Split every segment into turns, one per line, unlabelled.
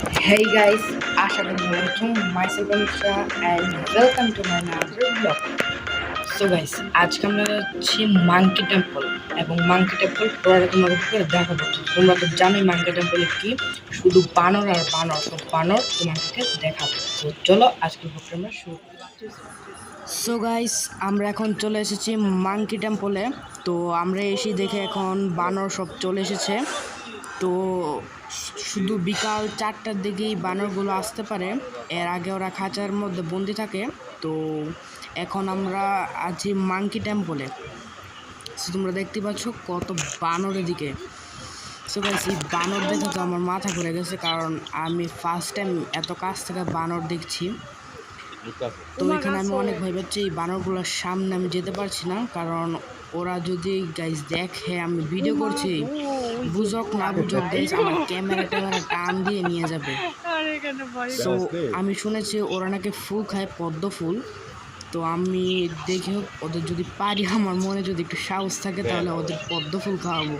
Hey guys, Assalamualaikum. Myself Anushka and welcome to my another vlog. So guys, আজকে আমরা যাচ্ছি monkey temple এবং monkey temple পুরোটা তোমাদেরকে দেখাবো। তোমরা তো জানোই মাঙ্কি টেম্পলে কি শুধু বানর আর বানর, তো বানর তোমাদেরকে দেখাবো। তো চলো আজকের ব্লগটা আমরা শুরু করি। সো গাইস, আমরা এখন চলে এসেছি মাঙ্কি টেম্পলে। তো আমরা এসে দেখে এখন বানর সব চলে এসেছে। তো শুধু বিকাল 4টার দিকেই বানরগুলো আসতে পারে, এর আগে ওরা খাঁচার মধ্যে বন্দি থাকে। তো এখন আমরা আছি মাঙ্কি টেম্পলে। সো তোমরা দেখতে পাচ্ছ কত বানরের দিকে। সো গাইস, এই বানর দেখে তো আমার মাথা ঘুরে গেছে, কারণ আমি ফার্স্ট টাইম এত কাছ থেকে বানর দেখছি। তো এখানে আমি অনেক ভয় পাচ্ছি, এই বানরগুলোর সামনে আমি যেতে পারছি না, কারণ ওরা যদি গাইস দেখে আমি ভিডিও করছি, বুঝক না বুঝক গাইস আমার ক্যামেরা টান দিয়ে নিয়ে যাবে। তো আমি শুনেছি ওরা নাকি ফুল খায়, পদ্ম ফুল। তো আমি দেখে ওদের যদি পারি, আমার মনে যদি একটু সাহস থাকে, তাহলে ওদের পদ্ম ফুল খাওয়াবো।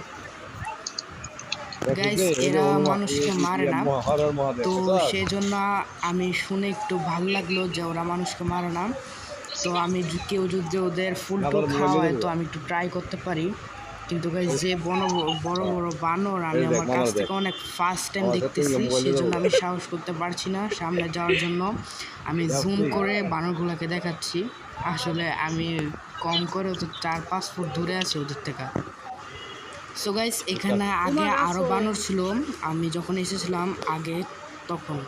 গাইস, এরা মানুষকে মারে না, তো সেই জন্য আমি শুনে একটু ভালো লাগলো যে ওরা মানুষকে মারে না। তো আমি কেউ যদি ওদের ফুল টুল খাওয়ায়, তো আমি একটু ট্রাই করতে পারি। কিন্তু গাইস, যে বড় বড় বানর আমি আমার কাছ থেকে অনেক ফার্স্ট টাইম দেখতেছি, সেই জন্য আমি সাহস করতে পারছি না সামনে যাওয়ার জন্য। আমি জুম করে বানরগুলোকে দেখাচ্ছি, আসলে আমি কম করে তো 4-5 ফুট দূরে আছি ওদের থেকে। সো গাইস, এখানে আগে আরও বানর ছিল আমি যখন এসেছিলাম আগে তখন।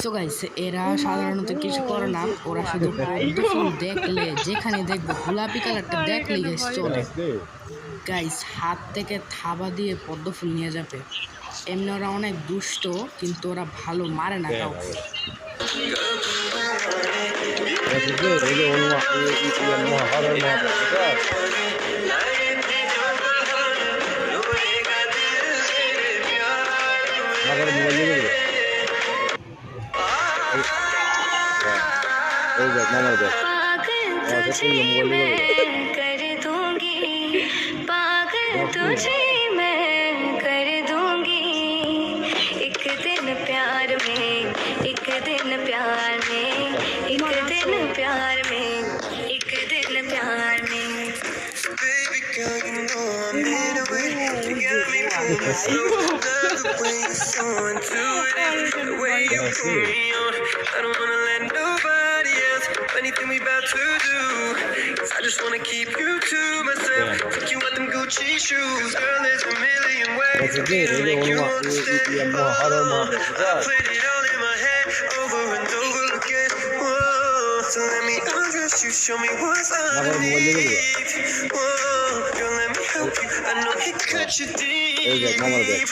সো গাইস, এরা সাধারণত কিছু করে না, ওরা শুধু পদ্ম ফুল দেখলে, যেখানে দেখবে গোলাপি কালারটা দেখলে গাইস চলে। গাইস, হাত থেকে থাবা দিয়ে পদ্ম ফুল নিয়ে যাবে। এমনি ওরা অনেক দুষ্ট, কিন্তু ওরা ভালো মারে না কাউকে।
तुझे मैं कर दूंगी एक दिन प्यार में, एक दिन प्यार में, एक दिन प्यार में, एक दिन प्यार में। Baby girl, you know I'm in a way. You got me moving slow. Love the way you're so intuitive, the way you pull me on. I don't wanna let nobody else do anything we about to do. 'Cause I just wanna keep you to myself. Take you out them Gucci shoes, girl. There's a million ways to make you understand. Oh, I played it all in my head over and over again. Whoa, so let me undress you, show me what's underneath. Whoa, girl, let me help you. I know it cut you deep.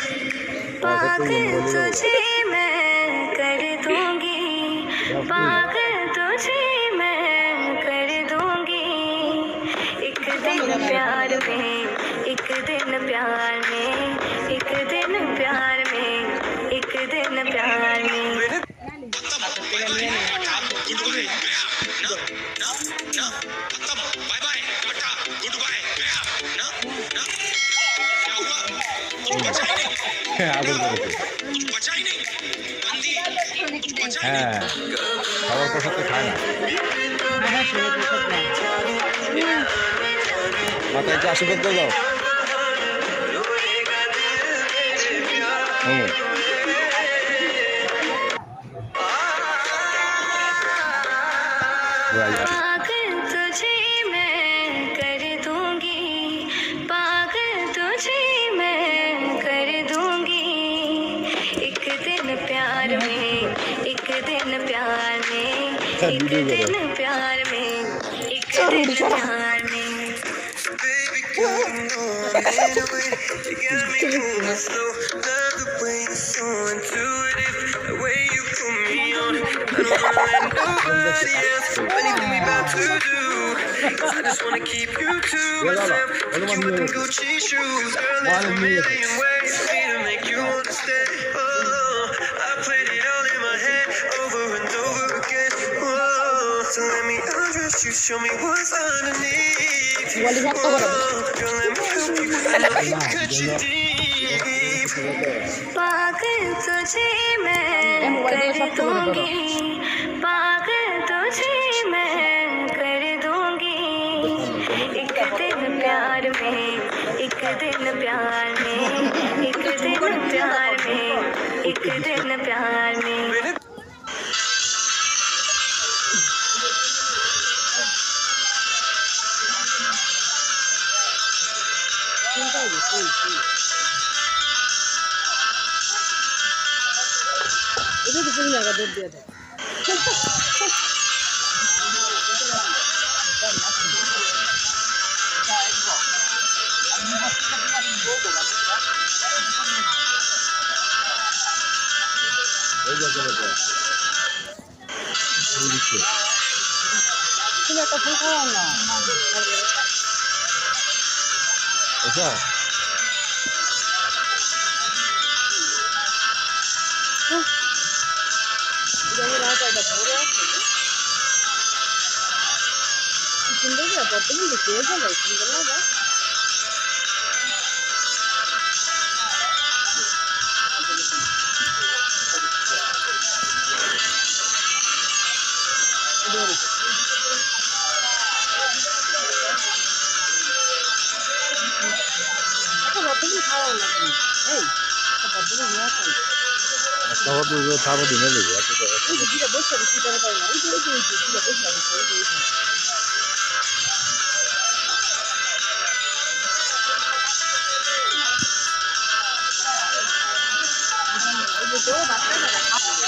पागल तुझे मैं कर दूंगी, पागल तुझे मैं कर दूंगी एक दिन प्यार में, एक दिन प्यार में, एक दिन प्यार में, एक दिन प्यार में।
হ্যাঁ, খাবার প্রসাদ তো খায় না, মাথায় একটু আশীর্বাদ করে দাও।
पागल तुझे मैं कर दूंगी, पागल तुझे मैं कर दूंगी एक दिन प्यार में, एक दिन प्यार में, एक दिन प्यार में, एक दिन प्यार में। Baby girl, you know I'm in a way. You got me moving slow. Love the way you're so intuitive, the way you put me on. I don't wanna let nobody else do anything we about to do. 'Cause I just wanna keep you to myself. Take you with them Gucci shoes, girl. There's a million ways for me to make you understand. Oh, I played it all in my head over and over again. Whoa, so let me undress you, show me what's underneath. Whoa, girl, let me help you. I know it cut you deep. पागल तुझे कर दूंगी पागल तुझे मैं कर दूंगी एक दिन प्यार में एक दिन प्यार में एक दिन प्यार में एक दिन प्यार में
এটা তো পুরো জায়গা দৌড় দিয়ে দেয় তুমি একটা ফুল খাওয়াও না
আচ্ছা
সুন্দর করে বর্তমান দেখতে যাবে সুন্দর লাগে বর্তমান খাওয়াও না তুমি এই বর্তমান নিয়ে আসো
খাবার তো খাবার দিনে দেবো এত
ওই যে দিকে বসে আছে সেটা পাই না ওই যে দিকে বসে আছে ওই যে ওইখানে ওই যে তো বাচ্চা